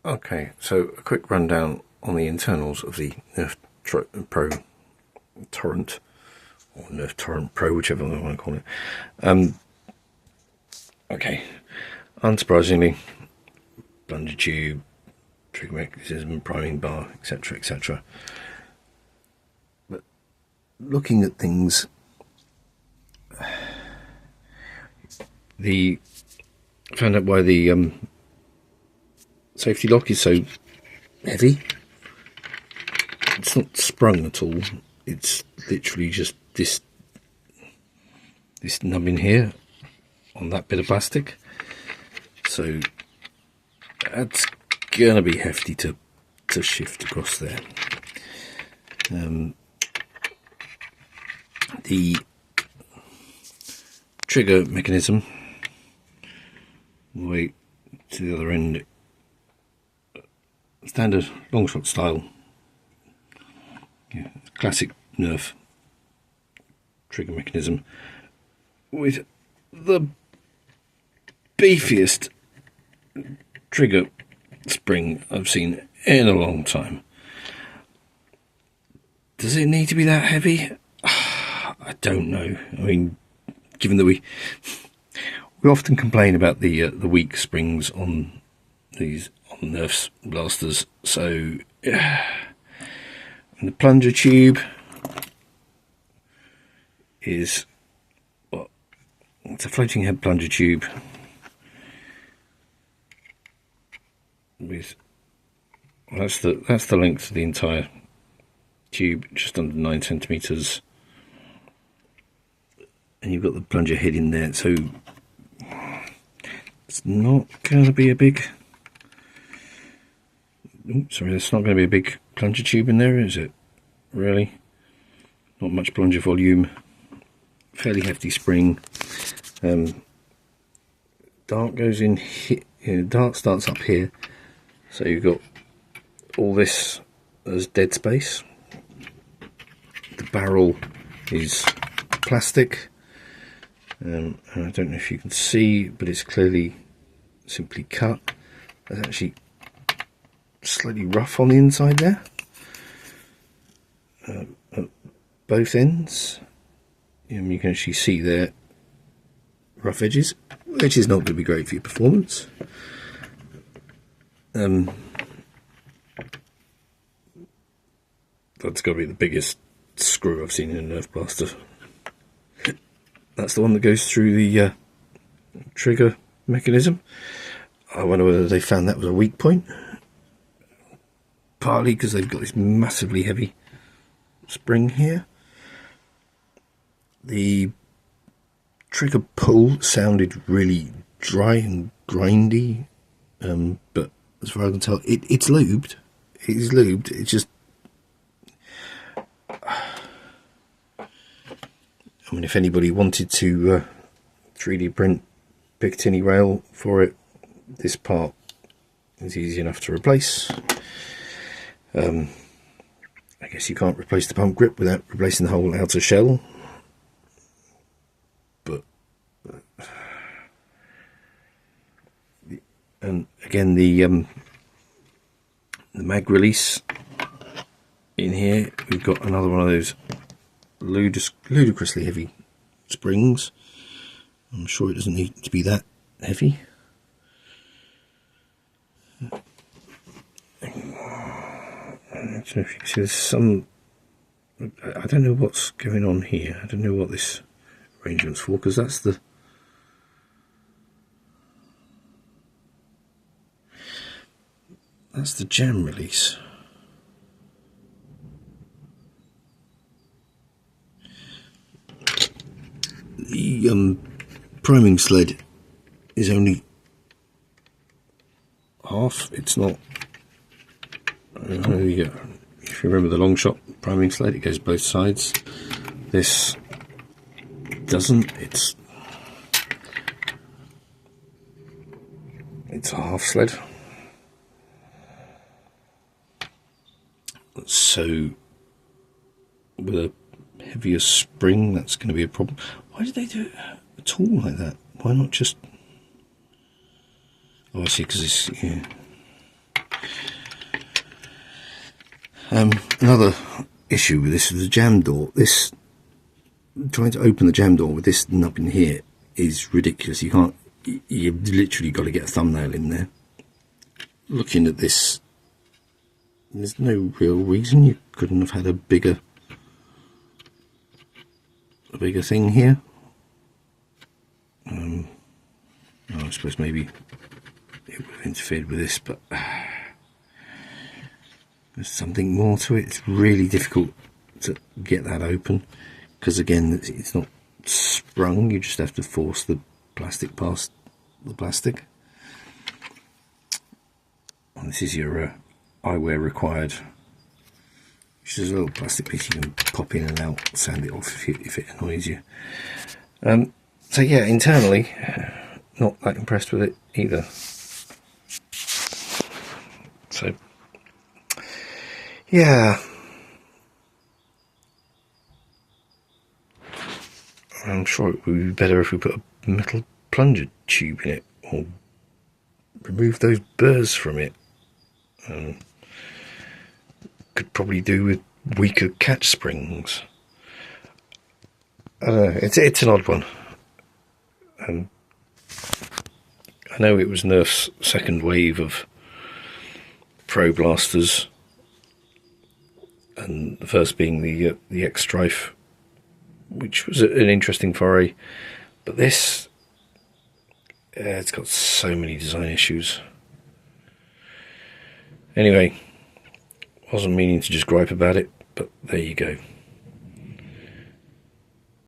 Okay, so a quick rundown on the internals of the Nerf Pro Torrent, or Nerf Torrent Pro, whichever I want to call it. Okay, unsurprisingly, plunger tube, trigger mechanism, priming bar, etc., etc. But looking at things, found out why the safety lock is so heavy. It's not sprung at all. It's literally just this nubbin here on that bit of plastic. So that's gonna be hefty to shift across there. The trigger mechanism, way to the other end, standard long shot style, classic Nerf trigger mechanism with the beefiest trigger spring I've seen in a long time. Does it need to be that heavy? I don't know. I mean, given that we often complain about the weak springs on Nerf's blasters, so and the plunger tube is it's a floating head plunger tube with that's the length of the entire tube, just under 9 centimeters, and you've got the plunger head in there, so it's not going to be a big it's not going to be a big plunger tube in there, is it? Really? Not much plunger volume, fairly hefty spring. Dart goes in here, dart starts up here, so you've got all this as dead space. The barrel is plastic, and I don't know if you can see, but it's clearly simply cut. There's actually slightly rough on the inside there, at both ends. You can actually see there rough edges, which is not going to be great for your performance. That's got to be the biggest screw I've seen in a Nerf blaster. That's the one that goes through the trigger mechanism. I wonder whether they found that was a weak point. Partly because they've got this massively heavy spring here. The trigger pull sounded really dry and grindy, but as far as I can tell, it's lubed. It is lubed. It's just, I mean, if anybody wanted to 3D print Picatinny rail for it, this part is easy enough to replace. I guess you can't replace the pump grip without replacing the whole outer shell, but and again the mag release in here, we've got another one of those ludicrously heavy springs. I'm sure it doesn't need to be that heavy. I don't know if you can see, there's some, I don't know what's going on here. I don't know what this arrangement's for, because that's the jam release. The priming sled is only half. It's not. There you go. If you remember the long shot priming sled, it goes both sides. This doesn't. It's a half sled. So with a heavier spring, that's going to be a problem. Why did they do it at all like that? Why not just... Oh, I see, because it's... Yeah. Another issue with this is the jam door. Trying to open the jam door with this nub in here is ridiculous. You've literally got to get a thumbnail in there. Looking at this, there's no real reason you couldn't have had a bigger thing here. I suppose maybe it would have interfered with this, but there's something more to it. It's really difficult to get that open because, again, it's not sprung. You just have to force the plastic past the plastic. And this is your eyewear required, which is a little plastic piece you can pop in and out, sand it off if it annoys you. So yeah, internally, not that impressed with it either. So yeah, I'm sure it would be better if we put a metal plunger tube in it, or remove those burrs from it. Could probably do with weaker catch springs. I don't know, it's an odd one. I know it was Nerf's second wave of Pro blasters, and the first being the X-Strife, which was an interesting foray, but this, it's got so many design issues. Anyway, wasn't meaning to just gripe about it, but there you go.